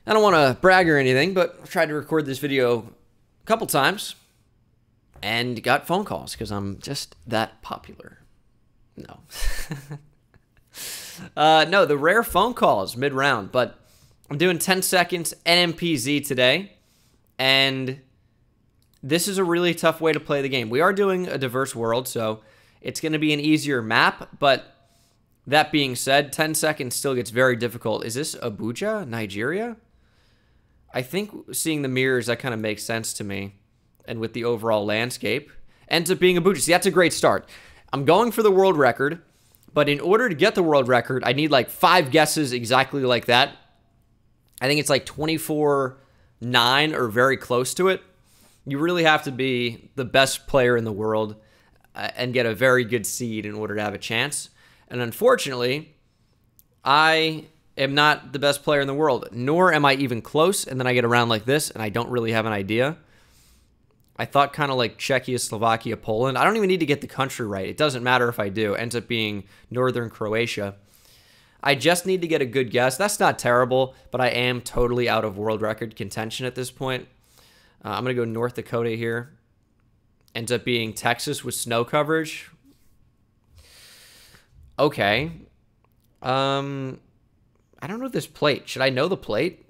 I don't want to brag or anything, but I've tried to record this video a couple times and got phone calls because I'm just that popular. No. No, the rare phone calls mid-round, but I'm doing 10 seconds NMPZ today, and this is a really tough way to play the game. We are doing a diverse world, so it's going to be an easier map, but that being said, 10 seconds still gets very difficult. Is this Abuja, Nigeria? I think seeing the mirrors, that kind of makes sense to me, and with the overall landscape. Ends up being Abuja. See, that's a great start. I'm going for the world record, but in order to get the world record, I need like 5 guesses exactly like that. I think it's like 24-9 or very close to it. You really have to be the best player in the world and get a very good seed in order to have a chance. And unfortunately, I am not the best player in the world, nor am I even close. And then I get around like this, and I don't really have an idea. I thought kind of like Czechia, Slovakia, Poland. I don't even need to get the country right. It doesn't matter if I do. It ends up being northern Croatia. I just need to get a good guess. That's not terrible, but I am totally out of world record contention at this point. I'm going to go North Dakota here. Ends up being Texas with snow coverage. Okay. I don't know this plate. Should I know the plate?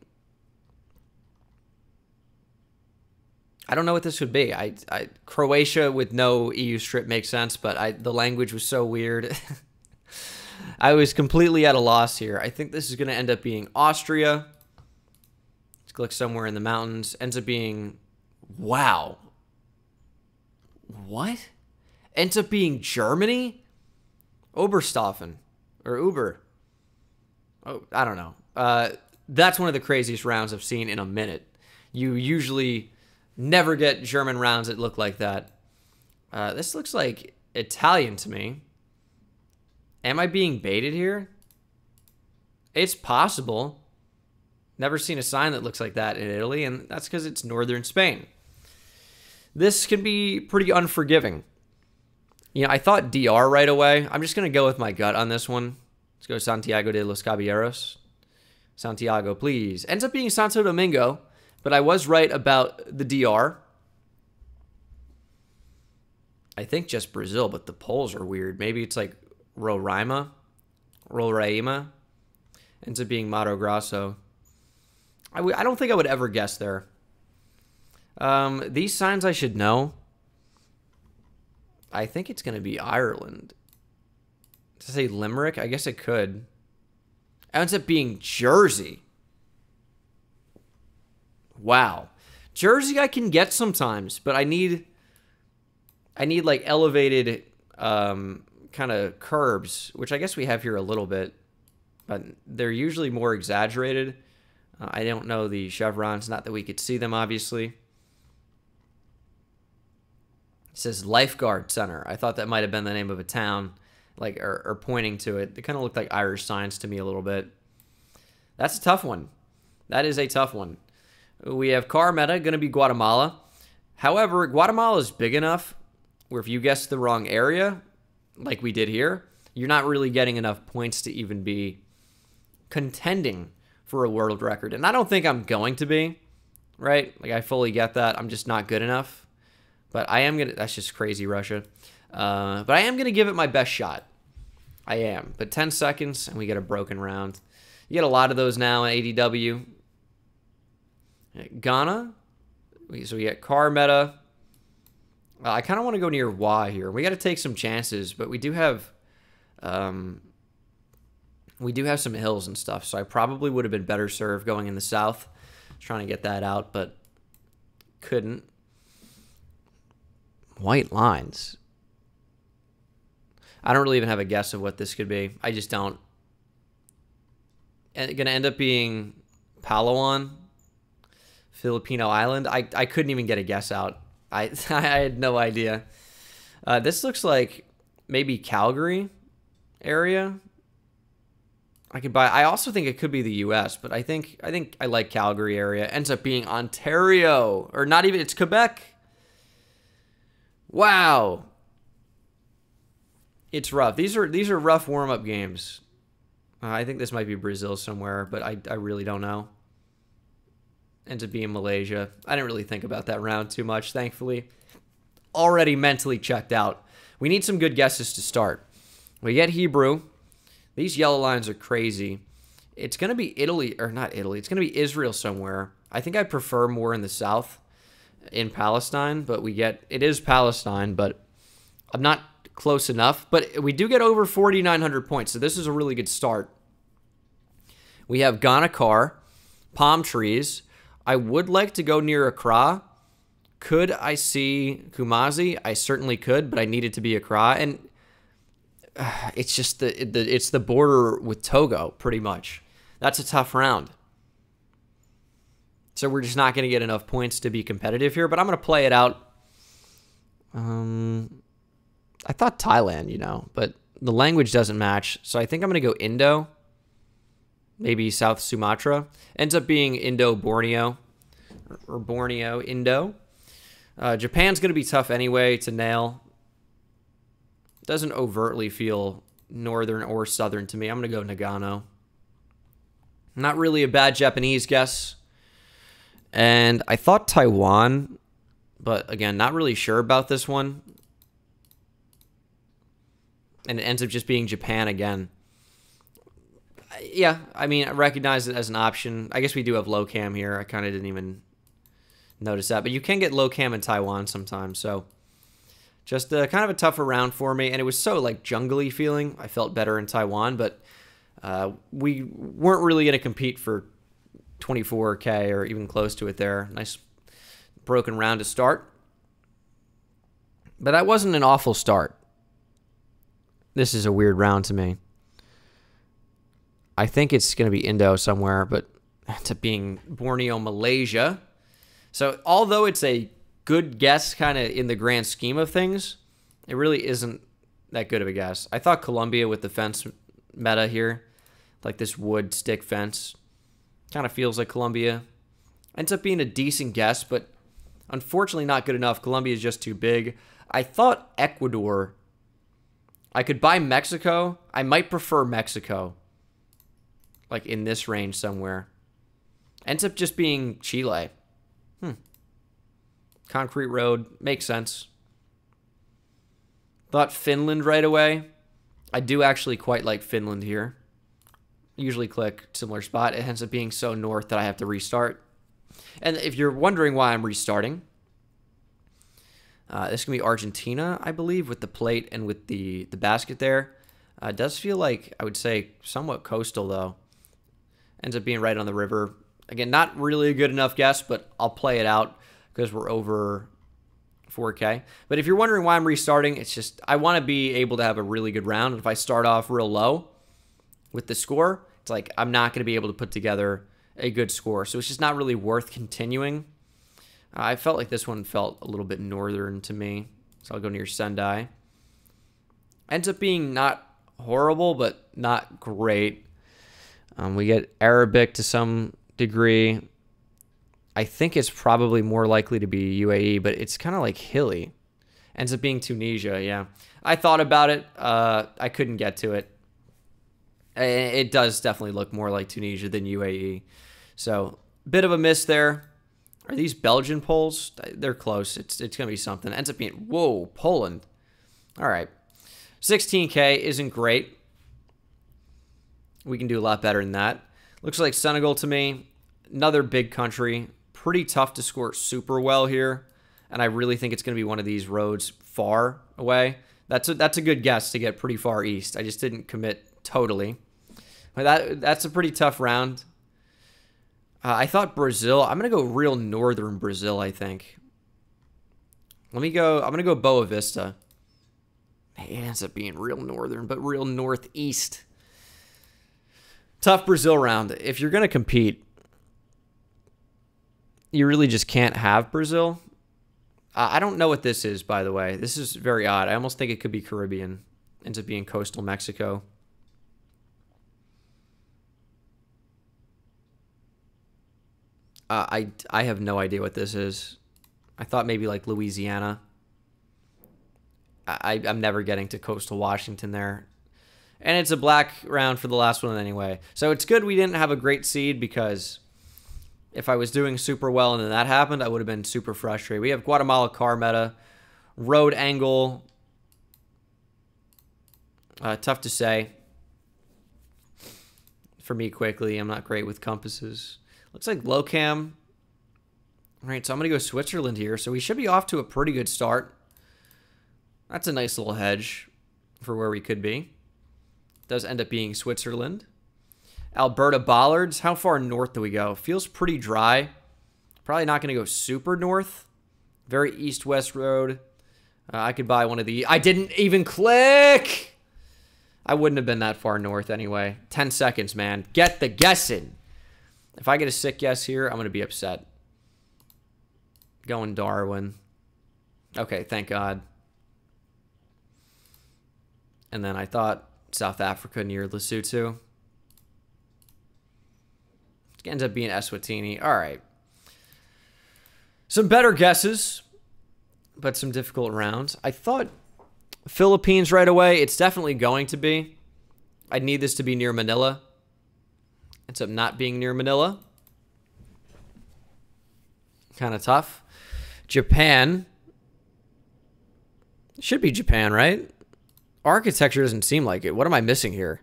I don't know what this would be. Croatia with no EU strip makes sense, but the language was so weird. I was completely at a loss here. I think this is going to end up being Austria. Let's click somewhere in the mountains. Ends up being... Wow. What? Ends up being Germany? Oberstaufen. Or Uber. Oh, I don't know. That's one of the craziest rounds I've seen in a minute. You usually never get German rounds that look like that. This looks like Italian to me. Am I being baited here? It's possible. Never seen a sign that looks like that in Italy, and that's because it's northern Spain. This can be pretty unforgiving. You know, I thought DR right away. I'm just going to go with my gut on this one. Let's go Santiago de los Caballeros. Santiago, please. Ends up being Santo Domingo, but I was right about the DR. I think just Brazil, but the polls are weird. Maybe it's like Roraima. Roraima. Ends up being Mato Grosso. I don't think I would ever guess there. These signs I should know. I think it's going to be Ireland. To say Limerick? I guess it could. It ends up being Jersey. Wow. Jersey I can get sometimes, but I need like elevated kind of curbs, which I guess we have here a little bit, but they're usually more exaggerated. I don't know the chevrons, not that we could see them, obviously. It says Lifeguard Center. I thought that might have been the name of a town, like or pointing to it. They kind of looked like Irish signs to me a little bit. That's a tough one. That is a tough one. We have car meta, going to be Guatemala. However, Guatemala is big enough where if you guess the wrong area, like we did here, you're not really getting enough points to even be contending for a world record. And I don't think I'm going to be, right? Like, I fully get that. I'm just not good enough. But I am going to... That's just crazy, Russia. But I am going to give it my best shot. I am. But 10 seconds, and we get a broken round. You get a lot of those now in ADW. Ghana. So we get car meta. I kind of want to go near Y here. We got to take some chances, but we do have... we do have some hills and stuff, so I probably would have been better served going in the south. Trying to get that out, but couldn't. White lines. I don't really even have a guess of what this could be. I just don't. And going to end up being Palawan, Filipino island. I couldn't even get a guess out. I had no idea. This looks like maybe Calgary area. I could buy. I also think it could be the U.S., but I think I like Calgary area. Ends up being Ontario, or not even. It's Quebec. Wow, it's rough. These are rough warm-up games. I think this might be Brazil somewhere, but I really don't know. ends up being Malaysia. I didn't really think about that round too much, thankfully. Already mentally checked out. We need some good guesses to start. We get Hebrew. These yellow lines are crazy. It's going to be Italy, or not Italy. It's going to be Israel somewhere. I think I prefer more in the south, in Palestine, but it is Palestine, but I'm not close enough. But we do get over 4,900 points, so this is a really good start. We have Ghana car, palm trees. I would like to go near Accra. Could I see Kumasi? I certainly could, but I need it to be Accra, and it's just it's the border with Togo, pretty much. That's a tough round. So we're just not going to get enough points to be competitive here, but I'm going to play it out. I thought Thailand, but the language doesn't match, so I think I'm going to go Indo. Maybe South Sumatra. Ends up being Indo-Borneo, or Borneo, Indo. Japan's going to be tough anyway to nail. Doesn't overtly feel northern or southern to me. I'm going to go Nagano. Not really a bad Japanese guess. And I thought Taiwan, but again, not really sure about this one. And it ends up just being Japan again. Yeah, I mean, I recognize it as an option. I guess we do have low cam here. I kind of didn't even notice that. But you can get low cam in Taiwan sometimes. So just kind of a tougher round for me. And it was so like jungly feeling. I felt better in Taiwan. But we weren't really going to compete for 24K or even close to it there. Nice broken round to start. But that wasn't an awful start. This is a weird round to me. I think it's going to be Indo somewhere, but it ends up being Borneo, Malaysia. So although it's a good guess kind of in the grand scheme of things, it really isn't that good of a guess. I thought Colombia with the fence meta here, like this wood stick fence, kind of feels like Colombia. Ends up being a decent guess, but unfortunately not good enough. Colombia is just too big. I thought Ecuador. I could buy Mexico. I might prefer Mexico. Like in this range somewhere. Ends up just being Chile. Concrete road. Makes sense. Thought Finland right away. I do actually quite like Finland here. Usually click similar spot. It ends up being so north that I have to restart. And if you're wondering why I'm restarting, this can be Argentina, I believe, with the plate and with the basket there. It does feel like, I would say, somewhat coastal, though. Ends up being right on the river. Again, not really a good enough guess, but I'll play it out because we're over 4K. But if you're wondering why I'm restarting, it's just I want to be able to have a really good round. And if I start off real low with the score, it's like I'm not going to be able to put together a good score. So it's just not really worth continuing. I felt like this one felt a little bit northern to me. So I'll go near Sendai. Ends up being not horrible, but not great. We get Arabic to some degree. I think it's probably more likely to be UAE, but it's kind of like hilly. Ends up being Tunisia, yeah. I thought about it. I couldn't get to it. It does definitely look more like Tunisia than UAE. So, bit of a miss there. Are these Belgian polls? They're close. It's going to be something. Ends up being, whoa, Poland. All right. 16K isn't great. We can do a lot better than that. Looks like Senegal to me. Another big country. Pretty tough to score super well here. And I really think it's going to be one of these roads far away. That's a good guess to get pretty far east. I just didn't commit totally. But that's a pretty tough round. I thought Brazil. I'm going to go real northern Brazil, I think. I'm going to go Boa Vista. It ends up being real northern, but real northeast. Tough Brazil round. If you're going to compete, you really just can't have Brazil. I don't know what this is, by the way. This is very odd. I almost think it could be Caribbean. Ends up being coastal Mexico. I have no idea what this is. I thought maybe like Louisiana. I'm never getting to coastal Washington there. And it's a black round for the last one anyway. So it's good we didn't have a great seed because If I was doing super well and then that happened, I would have been super frustrated. We have Guatemala car meta, road angle. Tough to say. For me, quickly, I'm not great with compasses. Looks like low cam. All right, so I'm going to go Switzerland here. So we should be off to a pretty good start. That's a nice little hedge for where we could be. It does end up being Switzerland. Alberta bollards. How far north do we go? Feels pretty dry. Probably not going to go super north. Very east-west road. I could buy one of the... I didn't even click! I wouldn't have been that far north anyway. 10 seconds, man. Get the guessing. If I get a sick guess here, I'm going to be upset. Going Darwin. Okay, thank God. And then I thought South Africa near Lesotho. It ends up being Eswatini. All right. Some better guesses, but some difficult rounds. I thought Philippines right away. It's definitely going to be. I'd need this to be near Manila. Ends up not being near Manila. Kind of tough. Japan. Should be Japan, right? Architecture doesn't seem like it. What am I missing here?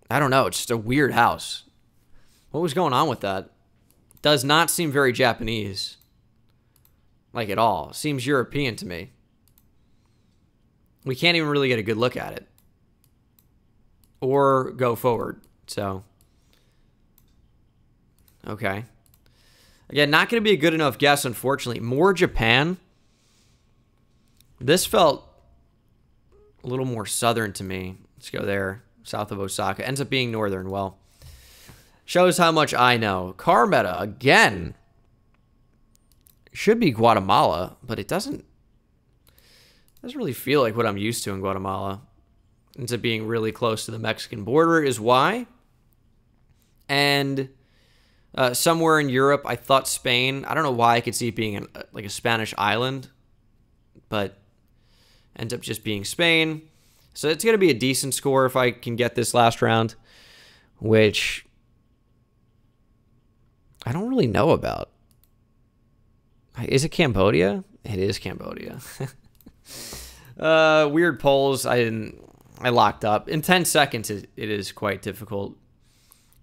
I don't know. It's just a weird house. What was going on with that? Does not seem very Japanese. Like at all. Seems European to me. We can't even really get a good look at it. Or go forward. So. Okay. Again, not going to be a good enough guess, unfortunately. More Japan. This felt a little more southern to me. Let's go there. South of Osaka. Ends up being northern. Well, shows how much I know. Car meta, again. Should be Guatemala, but it doesn't really feel like what I'm used to in Guatemala. Ends up being really close to the Mexican border is why. And somewhere in Europe, I thought Spain. I don't know why I could see it being like a Spanish island, but ends up just being Spain. So it's going to be a decent score if I can get this last round, which I don't really know about. Is it Cambodia? It is Cambodia. Weird polls. I locked up. In 10 seconds, it is quite difficult.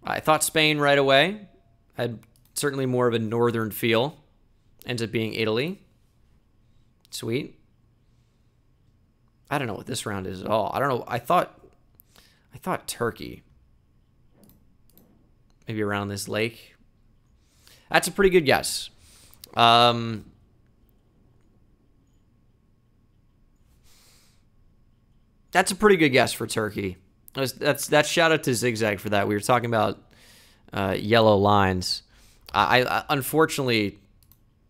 I thought Spain right away. Had certainly more of a northern feel. Ends up being Italy. Sweet. I don't know what this round is at all. I don't know. I thought Turkey. Maybe around this lake. That's a pretty good guess. That's a pretty good guess for Turkey. That's shout out to Zigzag for that. We were talking about yellow lines. I unfortunately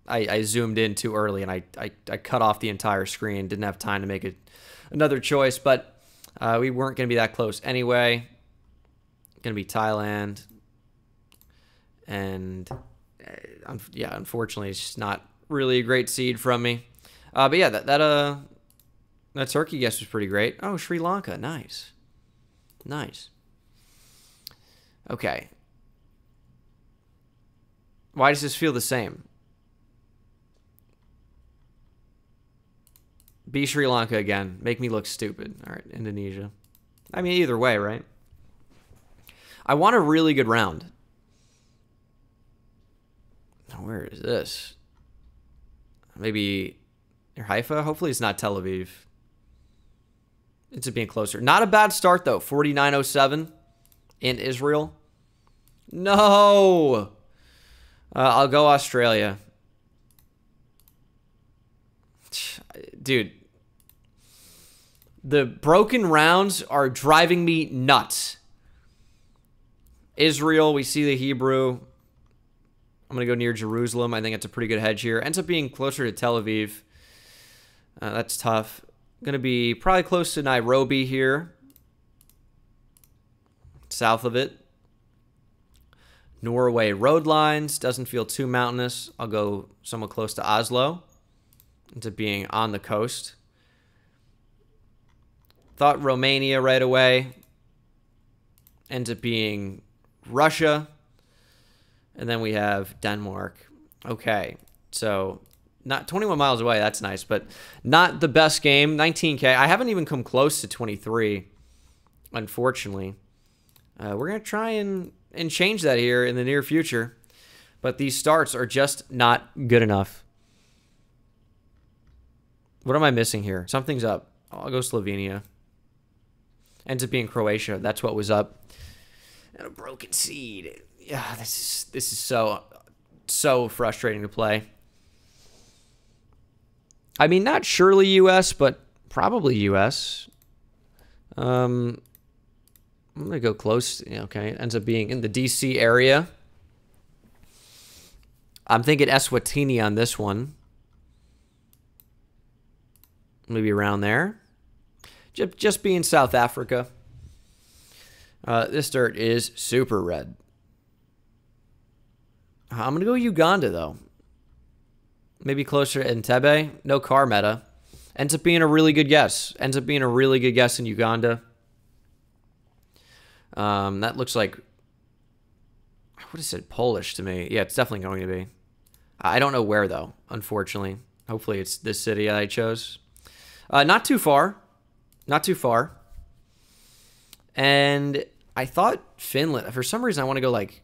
I zoomed in too early and I cut off the entire screen. Didn't have time to make another choice, but we weren't going to be that close anyway. Going to be Thailand, and yeah, unfortunately, it's just not really a great seed from me. But yeah, that Turkey guess was pretty great. Oh, Sri Lanka, nice. Okay. Why does this feel the same? Be Sri Lanka again. Make me look stupid. All right, Indonesia. I mean, either way, right? I want a really good round. Where is this? Maybe near Haifa? Hopefully it's not Tel Aviv. It's being closer. Not a bad start, though. 4907 in Israel. No! I'll go Australia. Dude. The broken rounds are driving me nuts. Israel, we see the Hebrew. I'm going to go near Jerusalem. I think it's a pretty good hedge here. Ends up being closer to Tel Aviv. That's tough. Going to be probably close to Nairobi here. South of it. Norway road lines. Doesn't feel too mountainous. I'll go somewhat close to Oslo. Ends up being on the coast. Thought Romania right away. Ends up being Russia. And then we have Denmark. Okay, so not 21 miles away. That's nice, but not the best game. 19K. I haven't even come close to 23, unfortunately. We're going to try and change that here in the near future. But these starts are just not good enough. What am I missing here? Something's up. I'll go Slovenia. Ends up being Croatia. That's what was up. And a broken seed. Yeah, this is so frustrating to play. I mean, not surely US, but probably US. I'm going to go close. Okay, it ends up being in the DC area. I'm thinking Eswatini on this one. Maybe around there. Just being South Africa. This dirt is super red. I'm going to go Uganda, though. Maybe closer to Entebbe. No car meta. Ends up being a really good guess. Ends up being a really good guess in Uganda. That looks like... What is it? Polish to me. Yeah, it's definitely going to be. I don't know where, though, unfortunately. Hopefully it's this city I chose. Not too far. Not too far. And I thought Finland... For some reason, I want to go, like,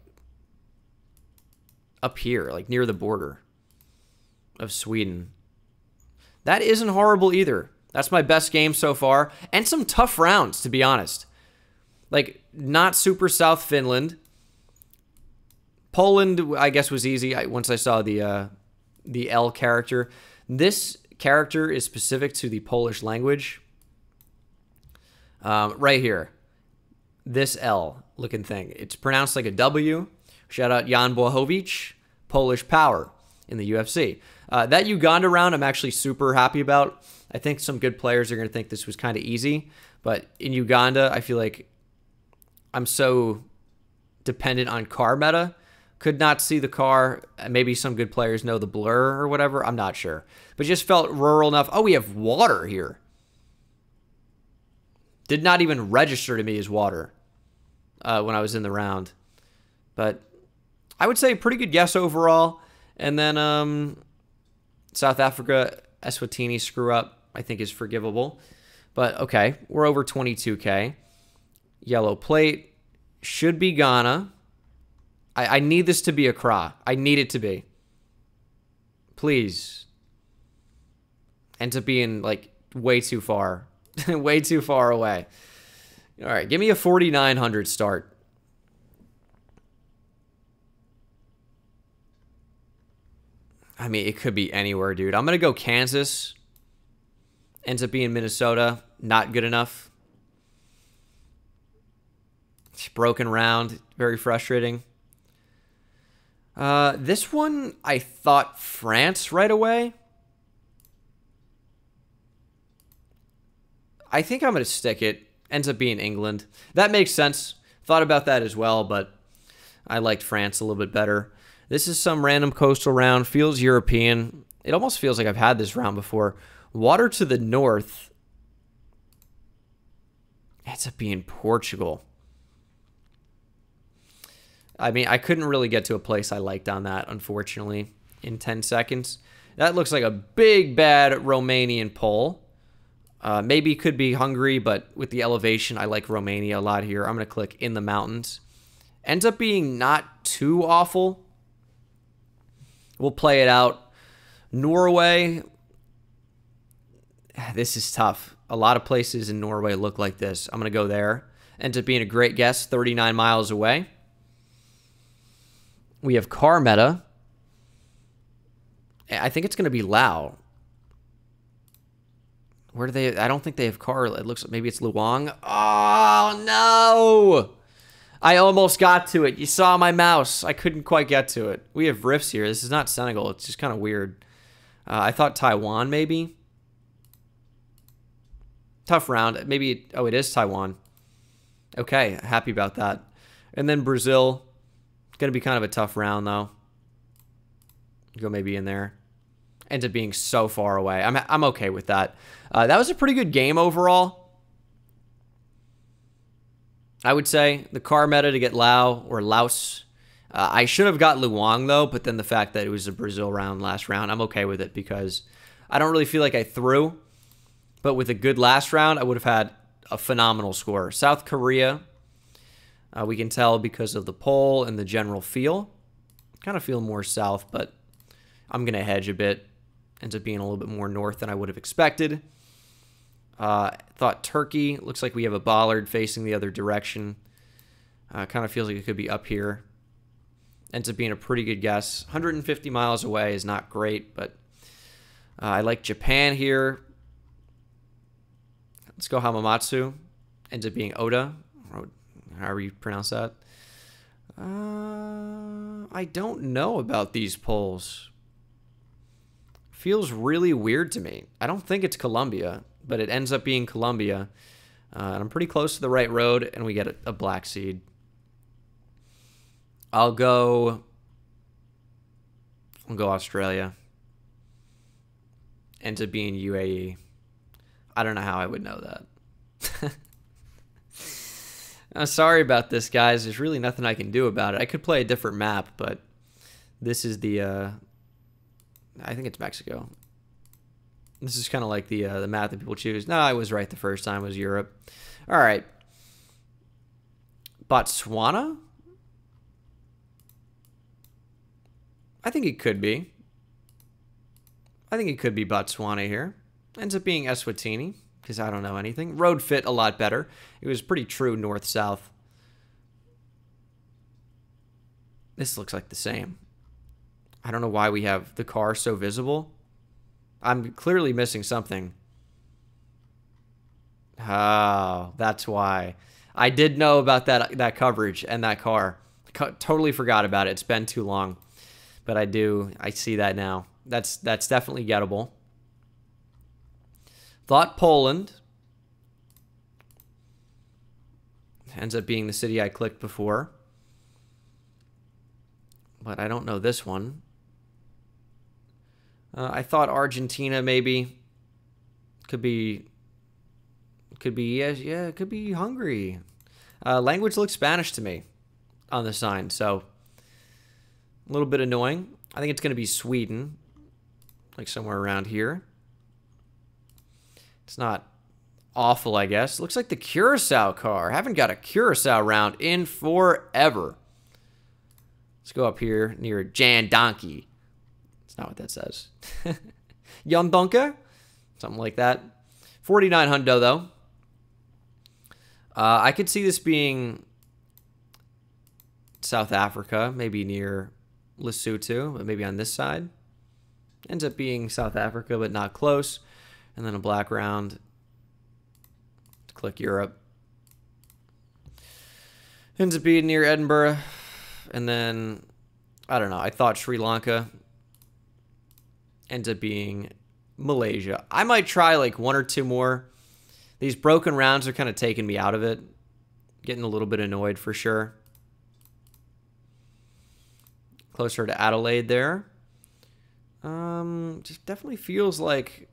up here, like near the border of Sweden. That isn't horrible either. That's my best game so far. And some tough rounds, to be honest. Like, not super South Finland. Poland, I guess, was easy once I saw the L character. This character is specific to the Polish language. Right here. This L looking thing. It's pronounced like a W. Shout out Jan Błachowicz, Polish Power in the UFC. That Uganda round I'm actually super happy about. I think some good players are going to think this was kind of easy. But in Uganda, I feel like I'm so dependent on car meta. Could not see the car. Maybe some good players know the blur or whatever. I'm not sure. But just felt rural enough. Oh, we have water here. Did not even register to me as water when I was in the round. But I would say pretty good guess overall. And then South Africa, Eswatini screw up, I think is forgivable. But okay, we're over 22K. Yellow plate. Should be Ghana. I need this to be a cra. I need it to be. Please. Ends up being like way too far. Way too far away. All right, give me a 4,900 start. I mean, it could be anywhere, dude. I'm going to go Kansas. Ends up being Minnesota. Not good enough. Broken round. Very frustrating. This one, I thought France right away. I think I'm going to stick it. Ends up being England. That makes sense. Thought about that as well, but I liked France a little bit better. This is some random coastal round. Feels European. It almost feels like I've had this round before. Water to the north. Ends up being Portugal. I mean, I couldn't really get to a place I liked on that, unfortunately, in 10 seconds. That looks like a big, bad Romanian poll. Maybe it could be Hungary, but with the elevation, I like Romania a lot here. I'm going to click in the mountains. Ends up being not too awful. We'll play it out. Norway. This is tough. A lot of places in Norway look like this. I'm going to go there. Ends up being a great guess, 39 miles away. We have car meta. I think it's going to be Lao. Where do they... I don't think they have car. It looks like maybe it's Luang. Oh, no! I almost got to it. You saw my mouse. I couldn't quite get to it. We have rifts here. This is not Senegal. It's just kind of weird. I thought Taiwan, maybe. Tough round. Maybe... Oh, it is Taiwan. Okay, happy about that. And then Brazil. Going to be kind of a tough round, though. Go maybe in there. Ends up being so far away. I'm okay with that. That was a pretty good game overall. I would say the car meta to get Lao or Laos. I should have got Luang, though, but then the fact that it was a Brazil round last round, I'm okay with it because I don't really feel like I threw. But with a good last round, I would have had a phenomenal score. South Korea, we can tell because of the poll and the general feel. Kind of feel more south, but I'm going to hedge a bit. Ends up being a little bit more north than I would have expected. Thought Turkey. Looks like we have a bollard facing the other direction. Kind of feels like it could be up here. Ends up being a pretty good guess. 150 miles away is not great, but I like Japan here. Let's go Hamamatsu. Ends up being Oda, however you pronounce that. I don't know about these polls. Feels really weird to me. I don't think it's Colombia, but it ends up being Colombia. And I'm pretty close to the right road, and we get a black seed. I'll go Australia. Ends up being UAE. I don't know how I would know that. I'm sorry about this, guys. There's really nothing I can do about it. I could play a different map, but this is the... I think it's Mexico. This is kind of like the map that people choose. No, I was right the first time. It was Europe. All right. Botswana? I think it could be. I think it could be Botswana here. Ends up being Eswatini, because I don't know anything. Road fit a lot better. It was pretty true north-south. This looks like the same. I don't know why we have the car so visible. I'm clearly missing something. Oh, that's why. I did know about that coverage and that car. Totally forgot about it. It's been too long. But I see that now. That's definitely gettable. Thought Poland. Ends up being the city I clicked before. But I don't know this one. I thought Argentina maybe. Could be yeah, it could be Hungary. Language looks Spanish to me on the sign, so a little bit annoying. I think it's going to be Sweden, like somewhere around here. It's not awful, I guess. Looks like the Curacao car. Haven't got a Curacao round in forever. Let's go up here near Jan Donkey. That's not what that says. Jan Donke? Something like that. 49 hundo, though. I could see this being South Africa, maybe near Lesotho, but maybe on this side. Ends up being South Africa, but not close. And then a black round. Click Europe. Ends up being near Edinburgh. And then, I don't know, I thought Sri Lanka. Ends up being Malaysia. I might try like one or two more. These broken rounds are kind of taking me out of it. Getting a little bit annoyed for sure. Closer to Adelaide there. Just definitely feels like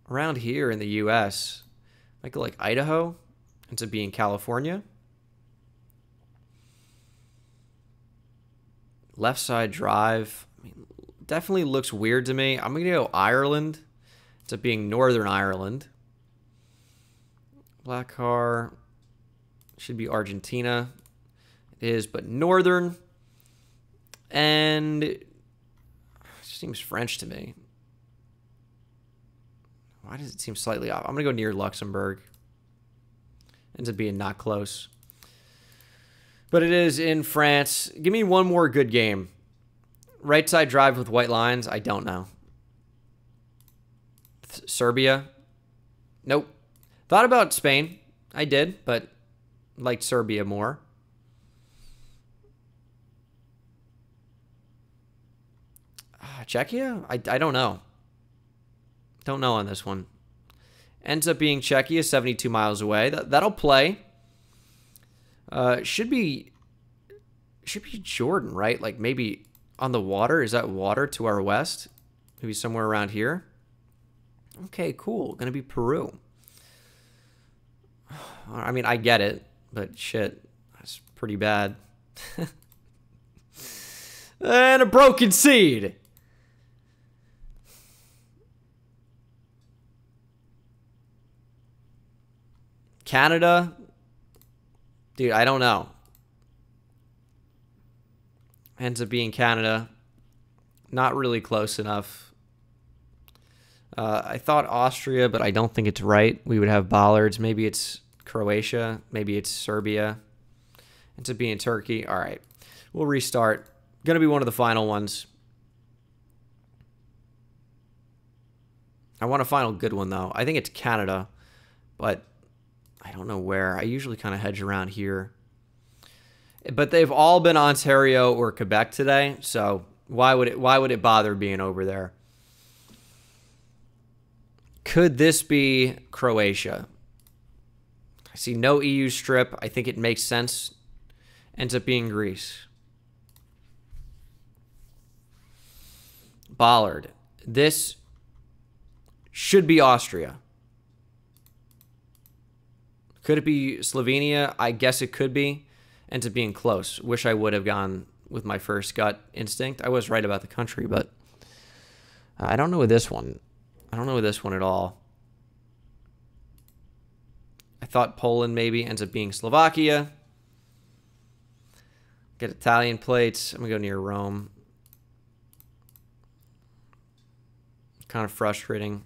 around here in the U.S. Might go like Idaho. Ends up being California. Left side drive. I mean, definitely looks weird to me. I'm going to go Ireland. Ends up being Northern Ireland. Black car. Should be Argentina. It is, but Northern. And it seems French to me. Why does it seem slightly off? I'm going to go near Luxembourg. Ends up being not close. But it is in France. Give me one more good game. Right side drive with white lines. I don't know. Serbia. Nope. Thought about Spain. I did, but liked Serbia more. Czechia? I don't know. Don't know on this one. Ends up being Czechia, 72 miles away. That'll play. Should be Jordan, right? Like maybe on the water. Is that water to our west? Maybe somewhere around here. Okay, cool. Gonna be Peru. I mean, I get it, but shit, that's pretty bad. And a broken seed. Canada? Dude, I don't know. Ends up being Canada. Not really close enough. I thought Austria, but I don't think it's right. We would have bollards. Maybe it's Croatia. Maybe it's Serbia. Ends up being Turkey. All right. We'll restart. Going to be one of the final ones. I want a final good one, though. I think it's Canada, but I don't know where. I usually kind of hedge around here. But they've all been Ontario or Quebec today, so why would it bother being over there? Could this be Croatia? I see no EU strip. I think it makes sense. Ends up being Greece. Bollard. This should be Austria. Could it be Slovenia? I guess it could be. Ends up being close. Wish I would have gone with my first gut instinct. I was right about the country, but I don't know with this one. I don't know with this one at all. I thought Poland maybe. Ends up being Slovakia. Get Italian plates. I'm going to go near Rome. Kind of frustrating.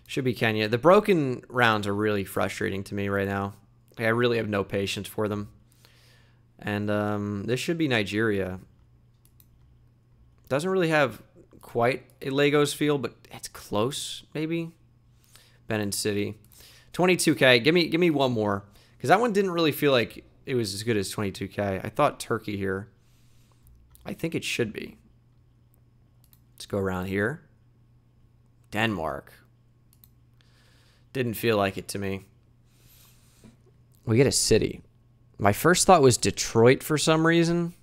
Should be Kenya. The broken rounds are really frustrating to me right now. Like, I really have no patience for them. And this should be Nigeria. Doesn't really have quite a Lagos feel, but it's close, maybe. Benin City. 22K. Give me one more. Because that one didn't really feel like it was as good as 22K. I thought Turkey here. I think it should be. Let's go around here. Denmark. Didn't feel like it to me. We get a city. My first thought was Detroit for some reason.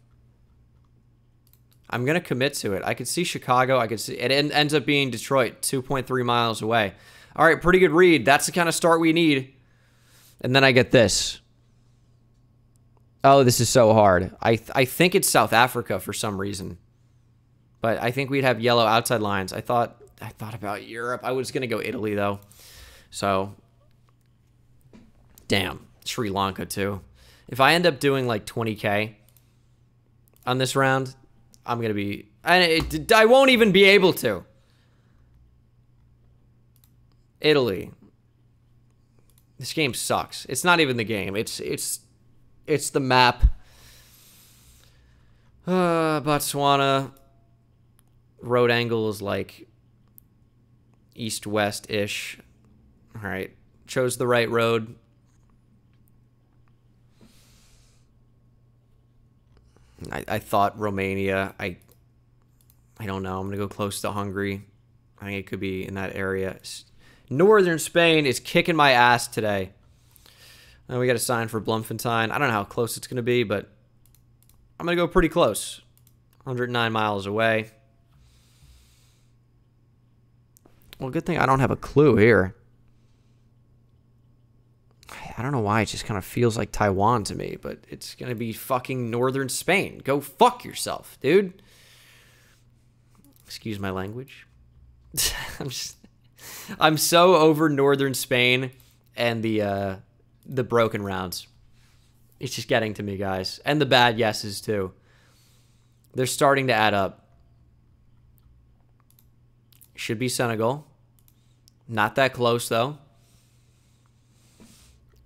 I'm going to commit to it. I could see Chicago. I could see it ends up being Detroit, 2.3 miles away. All right, pretty good read. That's the kind of start we need. And then I get this. Oh, this is so hard. I think it's South Africa for some reason. But I think we'd have yellow outside lines. I thought about Europe. I was going to go Italy, though. So, damn. Sri Lanka, too. If I end up doing like 20K on this round, I'm going to be... I won't even be able to. Italy. This game sucks. It's not even the game. It's the map. Botswana. Road angle is like east-west-ish. All right. Chose the right road. I thought Romania. I don't know. I'm going to go close to Hungary. I think it could be in that area. Northern Spain is kicking my ass today. We got a sign for Bloemfontein. I don't know how close it's going to be, but I'm going to go pretty close. 109 miles away. Well, good thing I don't have a clue here. I don't know why. It just kind of feels like Taiwan to me, but it's going to be fucking northern Spain. Go fuck yourself, dude. Excuse my language. I'm so over northern Spain and the broken rounds. It's just getting to me, guys. And the bad yeses, too. They're starting to add up. Should be Senegal. Not that close, though.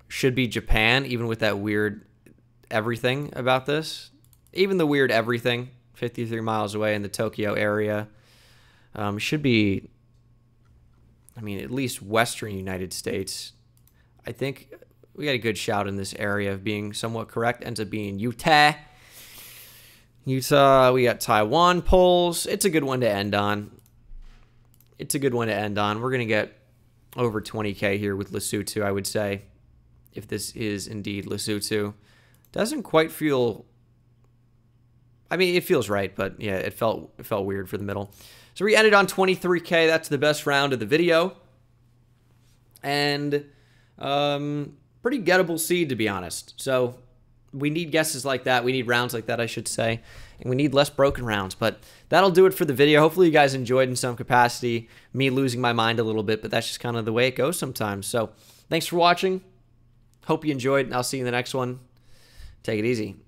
Should be Japan, even with that weird everything about this. Even the weird everything. 53 miles away in the Tokyo area. Should be, I mean, at least Western United States. I think we got a good shout in this area of being somewhat correct. Ends up being Utah. Utah, we got Taiwan polls. It's a good one to end on. It's a good one to end on. We're going to get over 20K here with Lesotho, I would say. If this is indeed Lesotho. Doesn't quite feel... I mean, it feels right, but yeah, it felt weird for the middle. So we ended on 23K. That's the best round of the video. And pretty gettable seed, to be honest. So we need guesses like that. We need rounds like that, I should say. And we need less broken rounds. But that'll do it for the video. Hopefully you guys enjoyed in some capacity. Me losing my mind a little bit, but that's just kind of the way it goes sometimes. So thanks for watching. Hope you enjoyed, and I'll see you in the next one. Take it easy.